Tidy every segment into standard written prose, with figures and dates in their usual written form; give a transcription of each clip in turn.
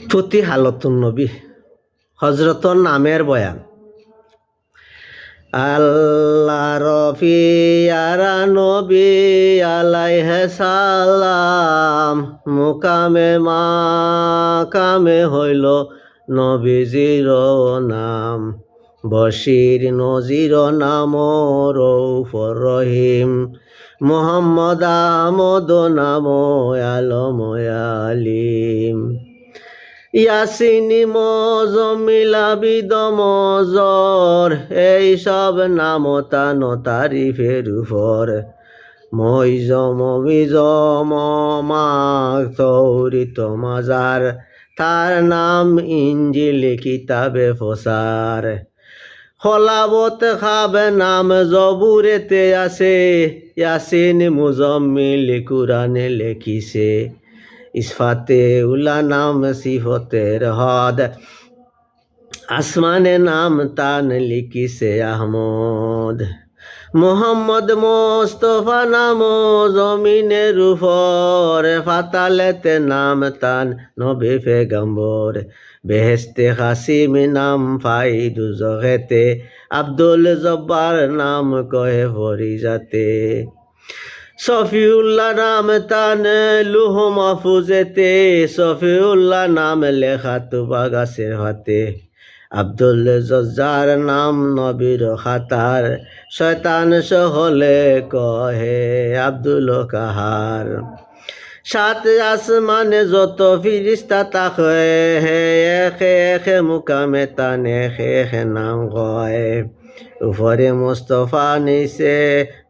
প্রতি হালতুন নবী হজরতর নামের বয়ান। আল্লাহ রফিয়ারা নবী আলাইহে সালাম, মুকামে মাকামে হইল নবীজির নাম। বশির নজির নাম রৌফর রহিম, মোহাম্মদ আহমদ নাম আলম আলিম। ইয়াসিনি মজমিলা বিদমজর, এই সব নাম তান তারিফের উপর। মইজম বিজম মাউরিত মাজার, তার নাম ইঞ্জিল কিতাবে ফসার। খলাবত খাবে নাম জবুরেতে আছে, ইয়াসিন মুজম্মিল কুরআনে লেখিছে। ইসফাতে উলা নাম সিফতের হদ, আসমানে নাম তান লিখিছে আহমদ। মোহাম্মদ মোস্তফা নাম জমিনের উপর, ফাতালেতে নাম তান নবী পেগম্বর। বেহেস্তে কাসিম নাম ফাই দুজখেতে, আব্দুল জব্বার নাম কহে ফরিজাতে। সফিউল্লাহ নাম তান লুহ মাহফুজেতে, সফিউল্লাহ নাম লেখা তুবা গাছের হাতে। আব্দুল জজ্জার নাম নবীর খাতার, শয়তান সহলে কহে আব্দুল কাহার। সাত আসমানে যত ফিরিস্তা তাকে, একে একে মুকামে তান একে একে নাম কয়। উপরে মুস্তফা নিচে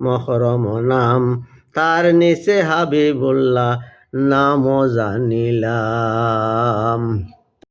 মহরম নাম, তার নিচে হাবিবুল্লাহ নাম জানিলা।